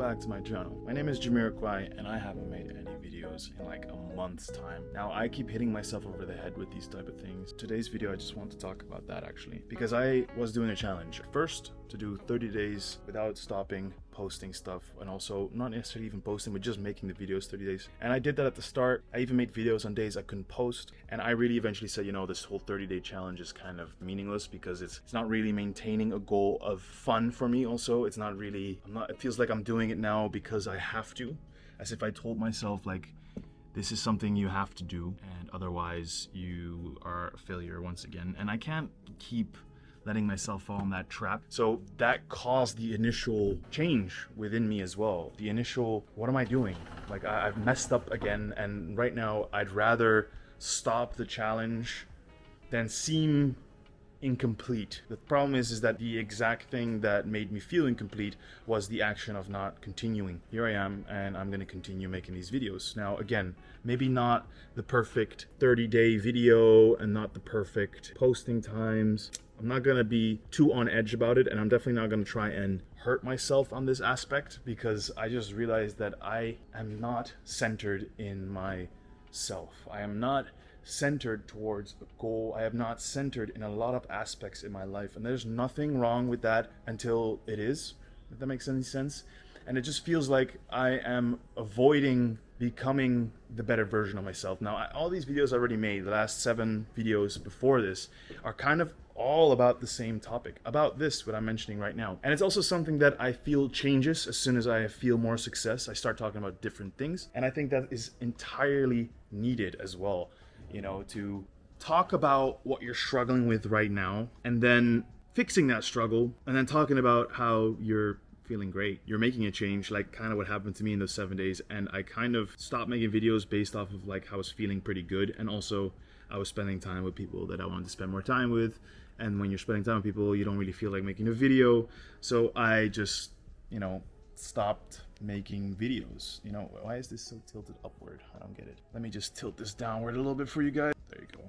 back to my channel. My name is Jamiroquai and I haven't made any videos in like a month's time. Now I keep hitting myself over the head with these type of things. Today's video I just want to talk about that actually, because I was doing a challenge. First, to do 30 days without stopping posting stuff, and also not necessarily even posting but just making the videos 30 days. And I did that at the start. I even made videos on days I couldn't post, and I really eventually said, you know, this whole 30-day challenge is kind of meaningless because it's not really maintaining a goal of fun for me. Also, it's not really, it feels like I'm doing it now because I have to, as if I told myself like this is something you have to do and otherwise you are a failure once again. And I can't keep letting myself fall in that trap. So that caused the initial change within me as well. The initial, what am I doing? Like I've messed up again, and right now I'd rather stop the challenge than seem incomplete. The problem is that the exact thing that made me feel incomplete was the action of not continuing. Here I am, and I'm gonna continue making these videos. Now again, maybe not the perfect 30-day video and not the perfect posting times. I'm not gonna be too on edge about it, and I'm definitely not gonna try and hurt myself on this aspect, because I just realized that I am not centered in myself. I am not centered towards a goal. I am not centered in a lot of aspects in my life, and there's nothing wrong with that until it is, if that makes any sense. And it just feels like I am avoiding becoming the better version of myself. Now, all these videos I already made, the last 7 videos before this, are kind of all about the same topic, about this, what I'm mentioning right now. And it's also something that I feel changes as soon as I feel more success. I start talking about different things, and I think that is entirely needed as well. You know, to talk about what you're struggling with right now, and then fixing that struggle, and then talking about how you're feeling great. You're making a change, like kind of what happened to me in those 7 days. And I kind of stopped making videos based off of like how I was feeling pretty good, and also I was spending time with people that I wanted to spend more time with. And when you're spending time with people, you don't really feel like making a video. So I just, you know, stopped making videos. You know, why is this so tilted upward? I don't get it. Let me just tilt this downward a little bit for you guys. There you go.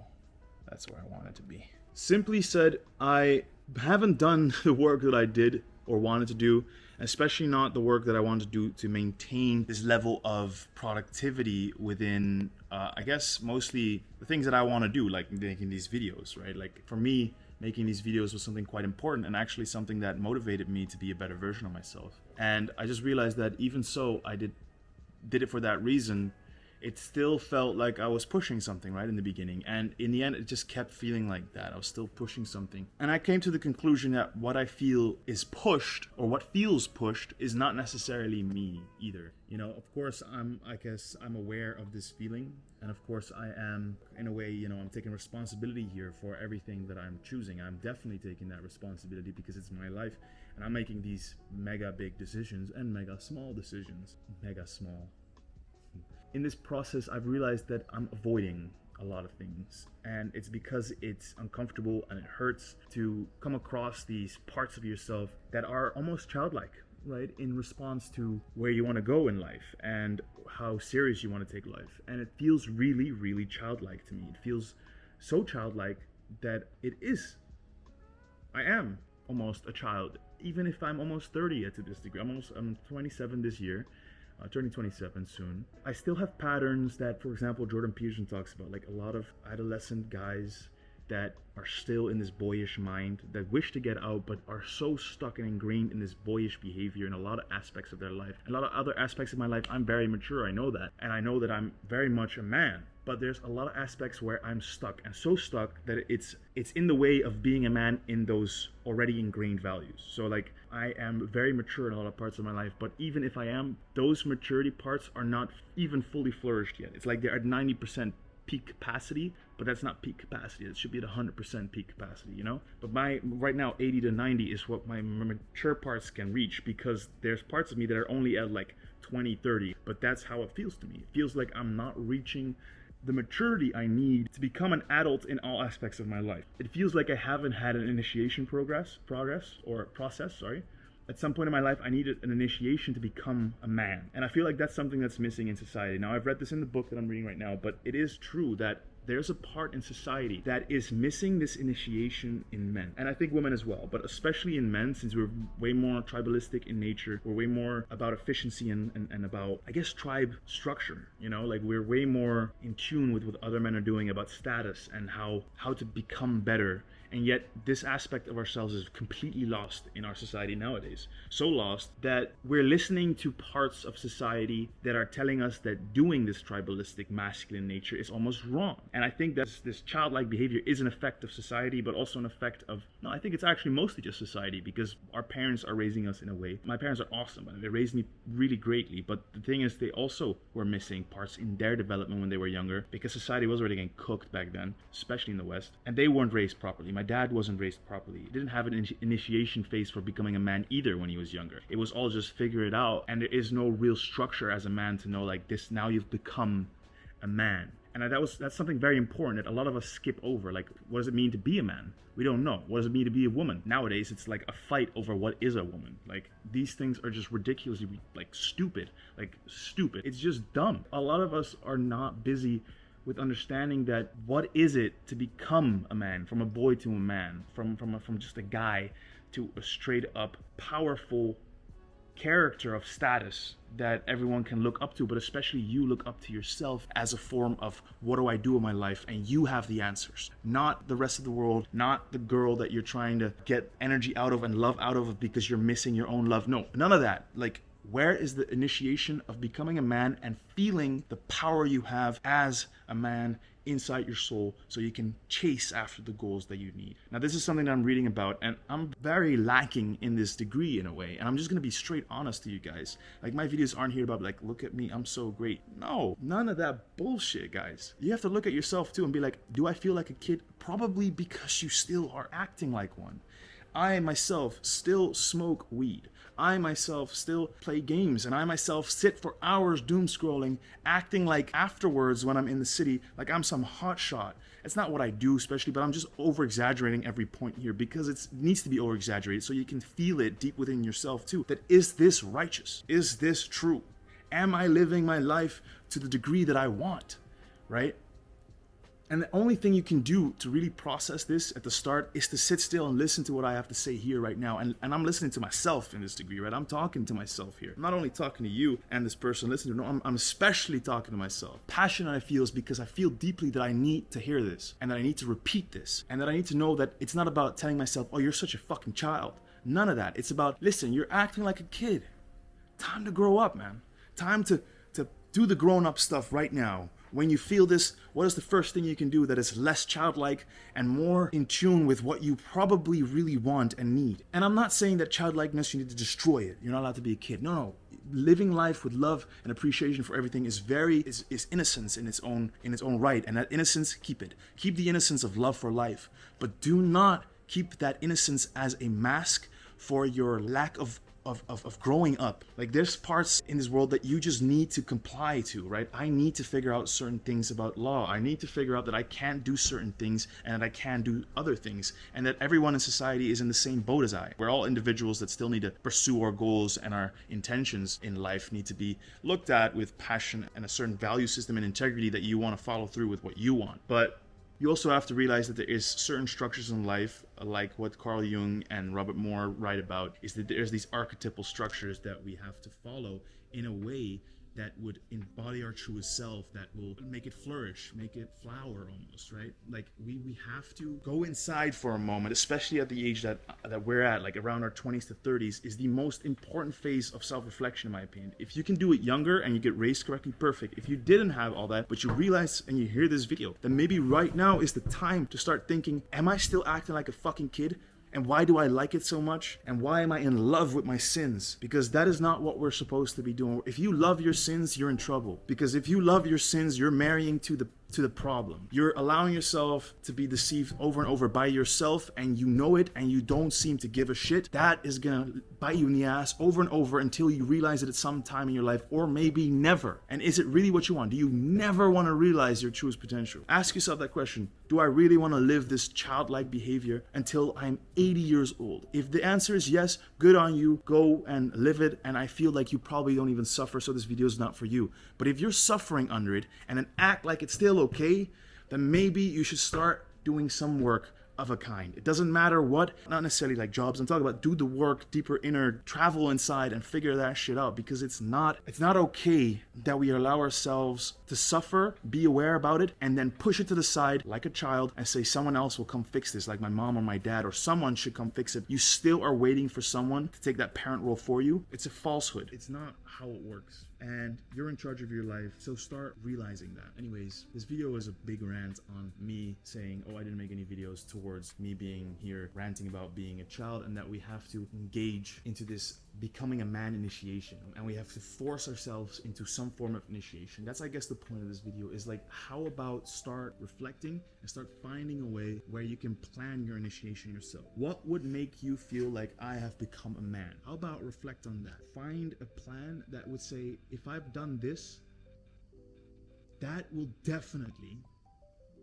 That's where I want it to be. Simply said, I haven't done the work that I did or wanted to do, especially not the work that I wanted to do to maintain this level of productivity within, I guess, mostly the things that I want to do, like making these videos, right? Like for me, making these videos was something quite important, and actually something that motivated me to be a better version of myself. And I just realized that even so I did it for that reason, it still felt like I was pushing something right in the beginning. And in the end, it just kept feeling like that. I was still pushing something. And I came to the conclusion that what I feel is pushed, or what feels pushed, is not necessarily me either. You know, of course, I guess I'm aware of this feeling. And of course, I am, in a way, you know, I'm taking responsibility here for everything that I'm choosing. I'm definitely taking that responsibility because it's my life. And I'm making these mega big decisions and mega small decisions. Mega small. In this process, I've realized that I'm avoiding a lot of things, and it's because it's uncomfortable and it hurts to come across these parts of yourself that are almost childlike, right, in response to where you want to go in life and how serious you want to take life. And it feels really, really childlike to me. It feels so childlike that I am almost a child, even if I'm almost 30 to this degree. I'm 27 this year. Turning 27 soon. I still have patterns that, for example, Jordan Peterson talks about, like a lot of adolescent guys that are still in this boyish mind, that wish to get out but are so stuck and ingrained in this boyish behavior in a lot of aspects of their life. A lot of other aspects of my life, I'm very mature, I know that, and I know that I'm very much a man. But there's a lot of aspects where I'm stuck, and so stuck that it's in the way of being a man in those already ingrained values. So like, I am very mature in a lot of parts of my life, but even if I am, those maturity parts are not even fully flourished yet. It's like they're at 90% peak capacity, but that's not peak capacity. It should be at 100% peak capacity, you know? But right now, 80 to 90 is what my mature parts can reach, because there's parts of me that are only at like 20, 30, but that's how it feels to me. It feels like I'm not reaching the maturity I need to become an adult in all aspects of my life. It feels like I haven't had an initiation process. At some point in my life, I needed an initiation to become a man. And I feel like that's something that's missing in society. Now, I've read this in the book that I'm reading right now, but it is true that there's a part in society that is missing this initiation in men. And I think women as well, but especially in men, since we're way more tribalistic in nature, we're way more about efficiency and about, I guess, tribe structure, you know, like we're way more in tune with what other men are doing about status and how to become better. And yet this aspect of ourselves is completely lost in our society nowadays. So lost that we're listening to parts of society that are telling us that doing this tribalistic masculine nature is almost wrong. And I think that this childlike behavior is an effect of society, but also an effect of, no, I think it's actually mostly just society, because our parents are raising us in a way. My parents are awesome and they raised me really greatly, but the thing is they also were missing parts in their development when they were younger, because society was already getting cooked back then, especially in the West, and they weren't raised properly. My dad wasn't raised properly. He didn't have an initiation phase for becoming a man either when he was younger. It was all just figure it out, and there is no real structure as a man to know like this, now you've become a man. And that's something very important that a lot of us skip over. Like, what does it mean to be a man? We don't know. What does it mean to be a woman? Nowadays, it's like a fight over what is a woman. Like, these things are just ridiculously, like, stupid. Like, stupid. It's just dumb. A lot of us are not busy with understanding that what is it to become a man, from a boy to a man, from just a guy to a straight up powerful character of status that everyone can look up to, but especially you look up to yourself as a form of, what do I do in my life? And you have the answers, not the rest of the world, not the girl that you're trying to get energy out of and love out of because you're missing your own love. No, none of that. Like, where is the initiation of becoming a man and feeling the power you have as a man inside your soul so you can chase after the goals that you need? Now, this is something that I'm reading about, and I'm very lacking in this degree in a way, and I'm just going to be straight honest to you guys. Like, my videos aren't here about like, look at me, I'm so great. No, none of that bullshit, guys. You have to look at yourself too and be like, do I feel like a kid? Probably because you still are acting like one. I myself still smoke weed. I myself still play games, and I myself sit for hours doom scrolling, acting like afterwards when I'm in the city, like I'm some hotshot. It's not what I do especially, but I'm just over exaggerating every point here because it needs to be over exaggerated so you can feel it deep within yourself too. That is this righteous? Is this true? Am I living my life to the degree that I want? Right? And the only thing you can do to really process this at the start is to sit still and listen to what I have to say here right now. And I'm listening to myself in this degree, right? I'm talking to myself here. I'm not only talking to you and this person listening to, no, I'm especially talking to myself. Passion I feel is because I feel deeply that I need to hear this and that I need to repeat this and that I need to know that it's not about telling myself, oh, you're such a fucking child. None of that. It's about, listen, you're acting like a kid. Time to grow up, man. Time to do the grown-up stuff right now. When you feel this, what is the first thing you can do that is less childlike and more in tune with what you probably really want and need? And I'm not saying that childlikeness, you need to destroy it. You're not allowed to be a kid. No. Living life with love and appreciation for everything is innocence in its own right. And that innocence, keep it. Keep the innocence of love for life. But do not keep that innocence as a mask for your lack of growing up. Like, there's parts in this world that you just need to comply to, right? I need to figure out certain things about law. I need to figure out that I can't do certain things and that I can do other things, and that everyone in society is in the same boat as I. We're all individuals that still need to pursue our goals, and our intentions in life need to be looked at with passion and a certain value system and integrity that you want to follow through with what you want. But you also have to realize that there is certain structures in life, like what Carl Jung and Robert Moore write about, is that there's these archetypal structures that we have to follow in a way that would embody our truest self, that will make it flourish, make it flower almost, right? Like, we have to go inside for a moment, especially at the age that we're at, like around our 20s to 30s, is the most important phase of self-reflection, in my opinion. If you can do it younger and you get raised correctly, perfect. If you didn't have all that, but you realize and you hear this video, then maybe right now is the time to start thinking, am I still acting like a fucking kid? And why do I like it so much? And why am I in love with my sins? Because that is not what we're supposed to be doing. If you love your sins, you're in trouble. Because if you love your sins, you're marrying to the problem. You're allowing yourself to be deceived over and over by yourself, and you know it, and you don't seem to give a shit. That is gonna bite you in the ass over and over until you realize it at some time in your life, or maybe never. And is it really what you want? Do you never want to realize your truest potential? Ask yourself that question. Do I really want to live this childlike behavior until I'm 80 years old? If the answer is yes, good on you. Go and live it. And I feel like you probably don't even suffer, so this video is not for you. But if you're suffering under it and then act like it's still okay, then maybe you should start doing some work of a kind. It doesn't matter what, not necessarily like jobs. I'm talking about do the work, deeper inner, travel inside and figure that shit out, because it's not okay that we allow ourselves to suffer, be aware about it, and then push it to the side like a child and say someone else will come fix this, like my mom or my dad, or someone should come fix it. You still are waiting for someone to take that parent role for you. It's a falsehood. It's not how it works. And you're in charge of your life, so start realizing that. Anyways, this video is a big rant on me saying, oh, I didn't make any videos, towards me being here ranting about being a child, and that we have to engage into this becoming a man initiation, and we have to force ourselves into some form of initiation. That's, I guess, the point of this video, is like, how about start reflecting and start finding a way where you can plan your initiation yourself. What would make you feel like I have become a man? How about reflect on that? Find a plan that would say, if I've done this, that will definitely,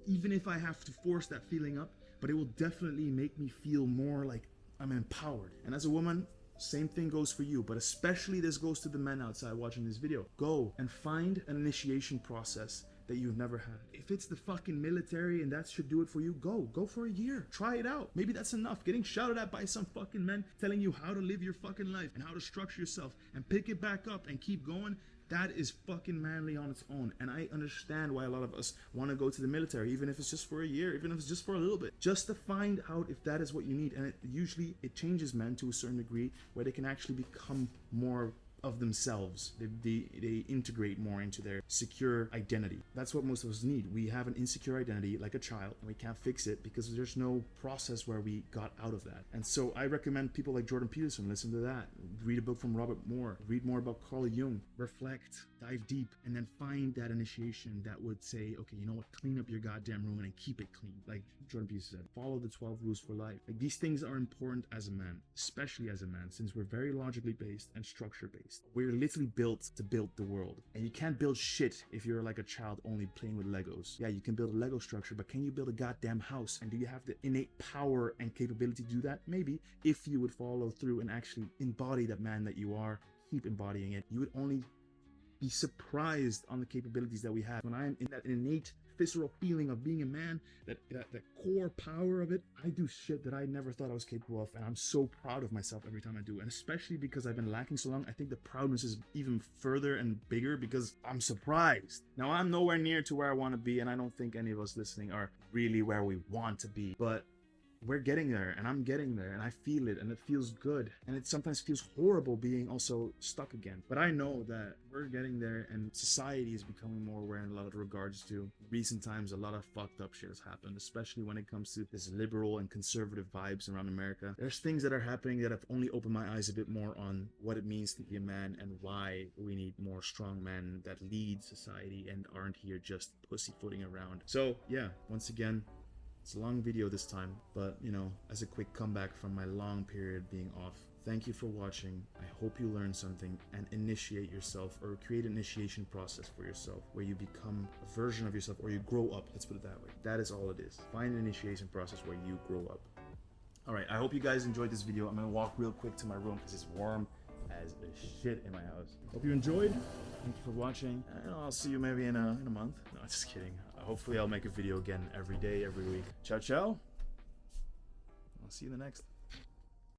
even if I have to force that feeling up, but it will definitely make me feel more like I'm empowered. And as a woman, same thing goes for you, but especially this goes to the men outside watching this video. Go and find an initiation process that you've never had. If it's the fucking military and that should do it for you, go for a year. Try it out. Maybe that's enough. Getting shouted at by some fucking men telling you how to live your fucking life and how to structure yourself and pick it back up and keep going, that is fucking manly on its own. And I understand why a lot of us want to go to the military, even if it's just for a year, even if it's just for a little bit, just to find out if that is what you need. And usually it changes men to a certain degree where they can actually become more of themselves. They integrate more into their secure identity. That's what most of us need. We have an insecure identity like a child, and we can't fix it because there's no process where we got out of that. And so I recommend people like Jordan Peterson, listen to that. Read a book from Robert Moore. Read more about Carl Jung. Reflect, dive deep, and then find that initiation that would say, okay, you know what? Clean up your goddamn room and keep it clean. Like Jordan Peterson said, follow the 12 rules for life. Like, these things are important as a man, especially as a man, since we're very logically based and structure based. We're literally built to build the world. And you can't build shit if you're like a child only playing with Legos. Yeah, you can build a Lego structure, but can you build a goddamn house? And do you have the innate power and capability to do that? Maybe, if you would follow through and actually embody that man that you are, keep embodying it. You would only be surprised on the capabilities that we have. When I'm in that innate visceral feeling of being a man, that core power of it, I do shit that I never thought I was capable of, and I'm so proud of myself every time I do. And especially because I've been lacking so long, I think the proudness is even further and bigger because I'm surprised. Now, I'm nowhere near to where I want to be, and I don't think any of us listening are really where we want to be, but we're getting there, and I'm getting there, and I feel it, and it feels good. And it sometimes feels horrible being also stuck again. But I know that we're getting there, and society is becoming more aware in a lot of regards to. Recent times, a lot of fucked up shit has happened, especially when it comes to this liberal and conservative vibes around America. There's things that are happening that have only opened my eyes a bit more on what it means to be a man and why we need more strong men that lead society and aren't here just pussyfooting around. So yeah, once again, it's a long video this time, but you know, as a quick comeback from my long period being off, thank you for watching. I hope you learned something and initiate yourself, or create an initiation process for yourself where you become a version of yourself, or you grow up. Let's put it that way. That is all it is. Find an initiation process where you grow up. All right, I hope you guys enjoyed this video. I'm gonna walk real quick to my room because it's warm as shit in my house. Hope you enjoyed. Thank you for watching, and I'll see you maybe in a month. No, just kidding. Hopefully I'll make a video again every day, every week. Ciao, ciao. I'll see you in the next.